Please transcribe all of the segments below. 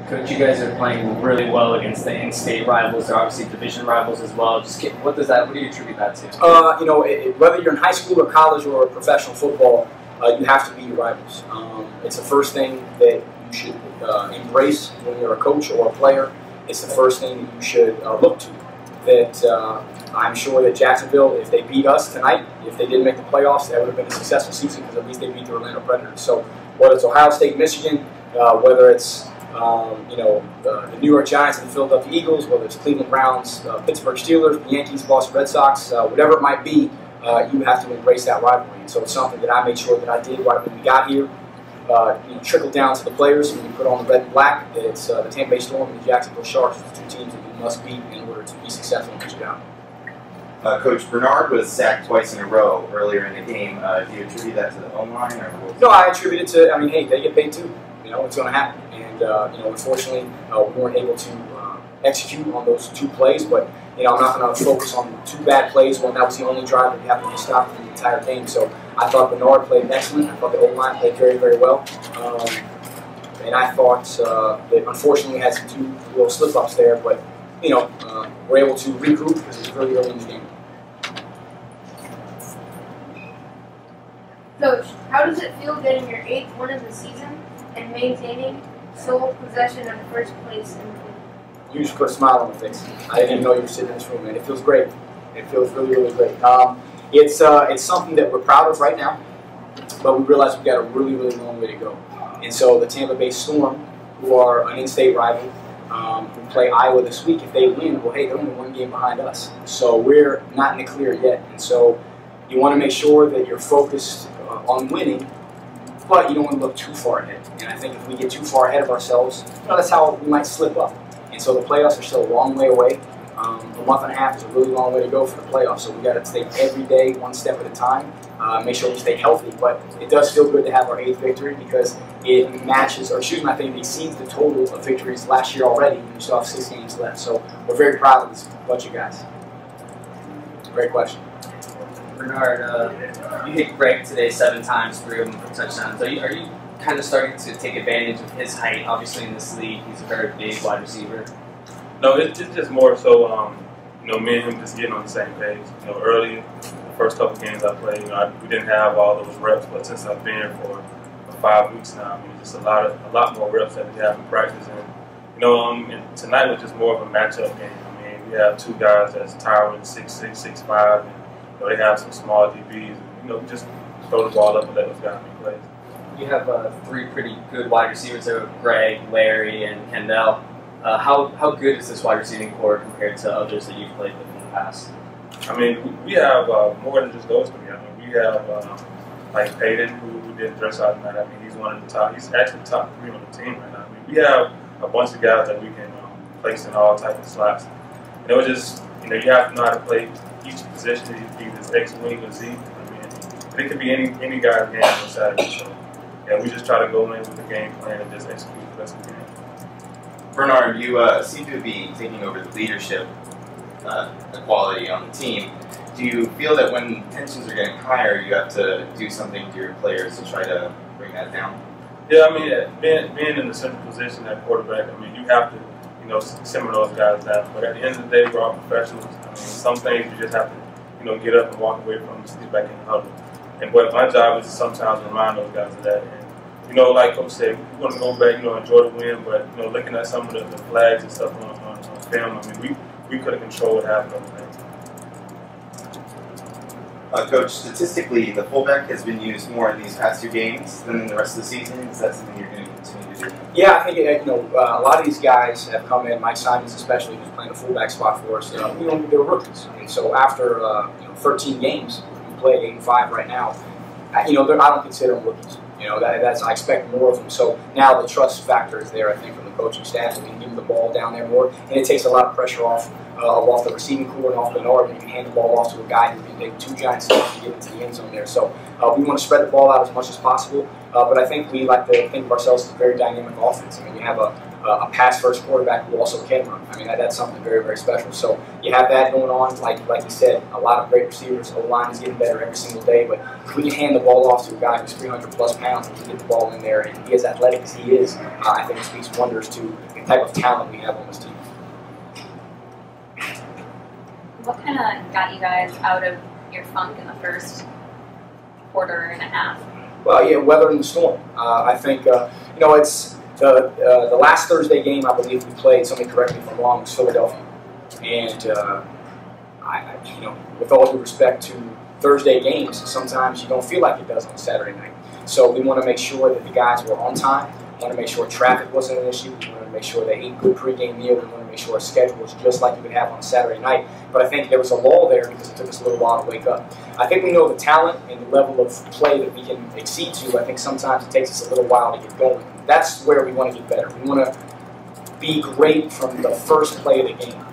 Coach, you guys are playing really well against the in-state rivals. They're obviously division rivals as well. What do you attribute that to? You know, whether you're in high school or college or professional football, you have to beat your rivals. It's the first thing that you should embrace when you're a coach or a player. It's the first thing that you should look to. That I'm sure that Jacksonville, if they beat us tonight, if they didn't make the playoffs, that would have been a successful season because at least they beat the Orlando Predators. So whether it's Ohio State, Michigan, whether it's the New York Giants and the Philadelphia Eagles, whether it's Cleveland Browns, Pittsburgh Steelers, the Yankees, Boston Red Sox, whatever it might be, you have to embrace that rivalry. And so it's something that I made sure that I did right when we got here. Trickle down to the players when you put on the red and black. That it's the Tampa Bay Storm and the Jacksonville Sharks, the two teams that you must beat in order to be successful in this job. Coach, Bernard was sacked twice in a row earlier in the game. Do you attribute that to the O-line? No, I attribute it to, I mean, hey, they get paid too. You know, it's going to happen. And, unfortunately, we weren't able to execute on those two plays. But, I'm not going to focus on two bad plays when that was the only drive that we happened to stop in the entire game. So I thought Bernard played excellent. I thought the O-line played very, very well. And I thought that, unfortunately, we had some two little slip-ups there. But, we're able to regroup because it's really early in the game. Coach, how does it feel getting your 8th win of the season and maintaining sole possession of first place in the league? You just put a smile on my face. I didn't even know you were sitting in this room, man. It feels great. It feels really, really great. It's something that we're proud of right now, but we realize we've got a really, really long way to go. And so the Tampa Bay Storm, who are an in-state rival, who play Iowa this week, if they win, well, hey, they're only one game behind us. So we're not in the clear yet. And so you want to make sure that you're focused on winning, but you don't want to look too far ahead. And I think if we get too far ahead of ourselves, that's how we might slip up. And so the playoffs are still a long way away. A month and a half is a really long way to go for the playoffs. So we got to take every day one step at a time, make sure we stay healthy. But it does feel good to have our 8th victory because it matches, or excuse me, I think it exceeds the total of victories last year already. And we still have 6 games left. So we're very proud of this bunch of guys. Great question. Bernard, you hit Greg today 7 times, 3 of them for touchdowns. Are you kind of starting to take advantage of his height? Obviously, in this league, he's a very big wide receiver. No, it's just more so, me and him just getting on the same page. Early, the first couple games I played, we didn't have all those reps, but since I've been here for 5 weeks now, just a lot more reps that we have in practice. And tonight was just more of a matchup game. We have 2 guys that's towering 6'6", 6'5", and they have some small DBs. Just throw the ball up and let those guys make plays. You have 3 pretty good wide receivers there, Greg, Larry, and Kendall. How good is this wide receiving core compared to others that you've played with in the past? We have more than just those 3. We have like Peyton, who didn't dress out tonight. He's one of the top. He's actually top 3 on the team right now. We have a bunch of guys that we can place in all types of slots. And it was just, you have to know how to play each position, either X, wing, or Z. It could be any guy's game on Saturday. So, yeah, we just try to go in with the game plan and just execute the best we can. Bernard, you seem to be taking over the leadership equality on the team. Do you feel that when tensions are getting higher, you have to do something to your players to try to bring that down? Yeah, being in the central position at quarterback, you have to, simmer those guys down. But at the end of the day, we're all professionals. Some things you just have to, get up and walk away from and get back in the huddle. And what my job is to sometimes remind those guys of that. And, like Coach said, we want to go back, enjoy the win, but, looking at some of the flags and stuff on film, we could have controlled half of those things. Coach, statistically, the fullback has been used more in these past 2 games than in the rest of the season. Is that something you're going to continue to do? Yeah, I think a lot of these guys have come in. Mike Simons, especially, who's playing a fullback spot for us. They're rookies, and so after 13 games, we play 8-5 right now. I don't consider them rookies. I expect more of them. So now the trust factor is there, I think, from the coaching staff. So we can give them the ball down there more, and it takes a lot of pressure off the receiving core and off Bernard. You can hand the ball off to a guy who can make 2 giant steps to get into the end zone there. So we want to spread the ball out as much as possible. But I think we like to think of ourselves as a very dynamic offense. You have a a pass-first quarterback who also can run. I mean, that's something very, very special. So you have that going on. Like you said, a lot of great receivers. O-line is getting better every single day. But if we can hand the ball off to a guy who's 300-plus pounds and can get the ball in there and be as athletic as he is, I think it speaks wonders to the type of talent we have on this team. What kind of got you guys out of your funk in the first quarter and a half? Well, yeah, weathering the storm. I think, it's the last Thursday game, I believe we played, somebody correct me if I'm wrong, was Philadelphia. And, with all due respect to Thursday games, sometimes you don't feel like it does on Saturday night. So we want to make sure that the guys were on time. We want to make sure traffic wasn't an issue. We want to make sure they ate good pregame meal. We want to make sure our schedule was just like you would have on Saturday night. But I think there was a lull there because it took us a little while to wake up. I think we know the talent and the level of play that we can exceed to. I think sometimes it takes us a little while to get going. That's where we want to get better. We want to be great from the first play of the game.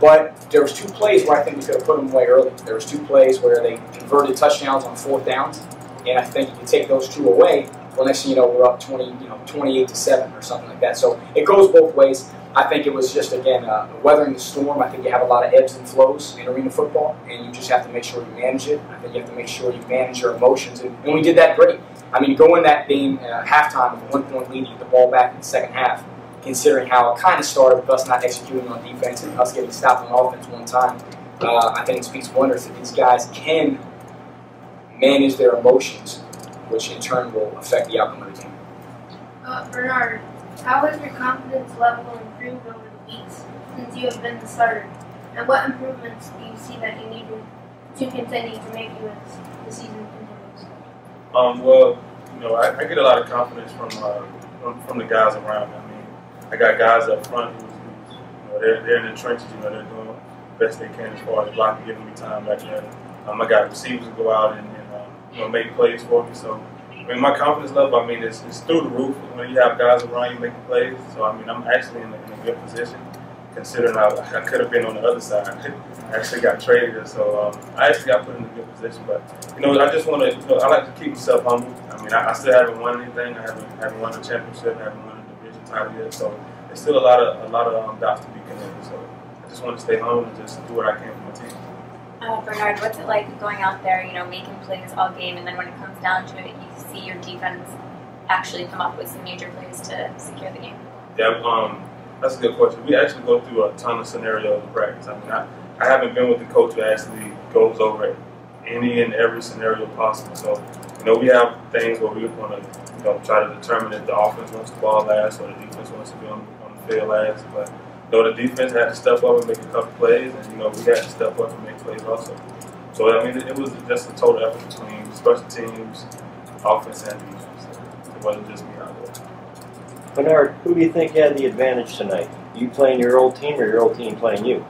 But there was 2 plays where I think we could have put them away early. There was 2 plays where they converted touchdowns on 4th downs, and I think if you take those 2 away, well, next thing you know, we're up 28-7 or something like that. So it goes both ways. I think it was just, again, weathering the storm. I think you have a lot of ebbs and flows in arena football, and you just have to make sure you manage it. I think you have to make sure you manage your emotions, and we did that great. I mean, go in that game halftime with a 1-point lead, get the ball back in the second half, considering how it kind of started with us not executing on defense and us getting stopped on offense one time. I think it speaks wonders that these guys can manage their emotions, which in turn will affect the outcome of the game. Bernard, how has your confidence level improved over the weeks since you have been the starter? And what improvements do you see that you need to continue to make you as the season continues? Well, I get a lot of confidence from the guys around me. I mean, I got guys up front who's they're in the trenches. They're doing the best they can as far as blocking, giving me time back there. I got receivers who go out and make plays for me. So, I mean, my confidence level, I mean, it's through the roof when you have guys around you making plays. So, I mean, I'm actually in a good position, considering I could have been on the other side. I actually got traded, so I actually got put in a good position. But, I just want to, I like to keep myself humble. I mean, I still haven't won anything. I haven't won a championship. I haven't won a division title yet. So, there's still a lot of dots to be connected. So, I just want to stay humble and just do what I can for my team. Bernard, what's it like going out there, making plays all game, and then when it comes down to it, you see your defense actually come up with some major plays to secure the game? Yeah, that's a good question. We actually go through a ton of scenarios in practice. I mean, I haven't been with the coach who actually goes over any and every scenario possible. So, we have things where we want to, try to determine if the offense wants the ball last or the defense wants to be on the field last. But the defense had to step up and make a couple plays, and we had to step up and make plays also. So I mean, it was just a total effort between special teams, offense, and defense. It wasn't just me out there. Bernard, who do you think had the advantage tonight? You playing your old team or your old team playing you?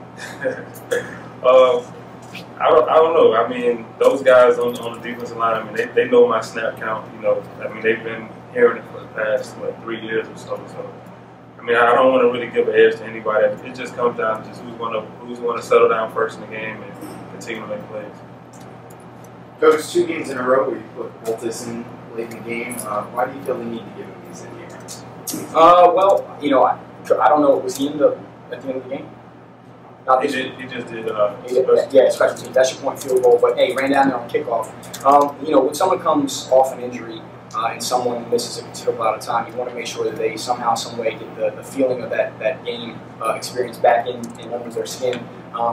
I don't know. I mean, those guys on the defensive line, I mean, they know my snap count. I mean, they've been hearing it for the past 3 years or so. So, I mean, I don't want to really give an edge to anybody. It just comes down to just who's going to settle down first in the game and continue to make plays. Coach, 2 games in a row where you put Boltis in late in the game. Why do you feel the need to give him these in games? Well, I don't know. Was he at the end of the game? He just did. Special teams. That's your point field goal. But hey, ran down there on kickoff. When someone comes off an injury and someone misses a considerable amount of time, you want to make sure that they somehow, some way get the feeling of that game experience back in under their skin.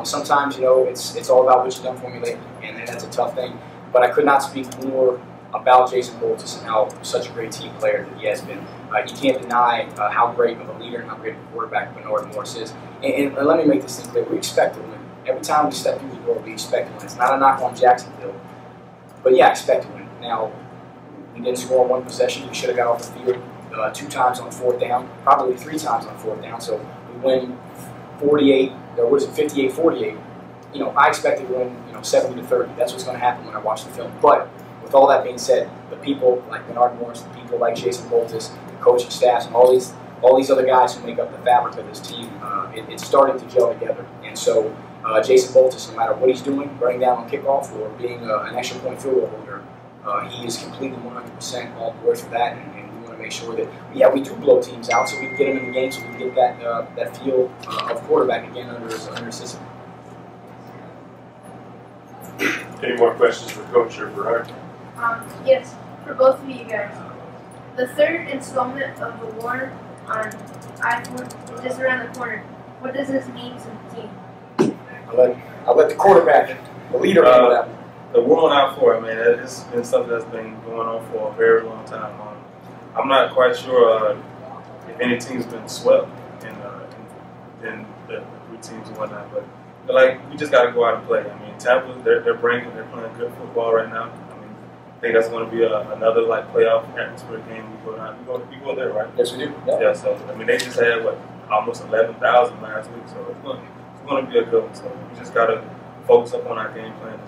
Sometimes, it's all about what you've done for me lately, and that's a tough thing. But I could not speak more about Jason Boltis and how such a great team player that he has been. You can't deny how great of a leader and how great of a quarterback Bernard Morris is. And let me make this thing clear. We expect to win. Every time we step through the door, we expect to win. It's not a knock on Jacksonville. But yeah, expect to win. Now, we didn't score 1 possession. We should have got off the field 2 times on 4th down, probably 3 times on 4th down. So we win 58-48. I expected to win 70-30. That's what's going to happen when I watch the film. But with all that being said, the people like Bernard Morris, the people like Jason Boltis, the coaching staffs, and all these other guys who make up the fabric of this team, it's starting to gel together. And so Jason Boltis, no matter what he's doing, running down on kickoff or being an extra point field goal holder, he is completely 100% all the way for that, and we want to to make sure that, yeah, we do blow teams out so we can get them in the game, so we can get that feel of quarterback again under his system. Any more questions for Coach or Bernard? Yes, for both of you guys. The third installment of the war on I-4 is just around the corner. What does this mean to the team? I'll let the quarterback, the leader, handle that one. The war on I-4, I mean, it's been something that's been going on for a very long time. I'm not quite sure if any team's been swept in the three teams and whatnot, but like, we just got to go out and play. I mean, Tampa, they're playing good football right now. I mean, I think that's going to be another like playoff atmosphere game. We go there, right? Yes, we do. Yeah. So I mean, they just had almost 11,000 last week, so it's going to be a good one. So we just got to focus up on our game plan.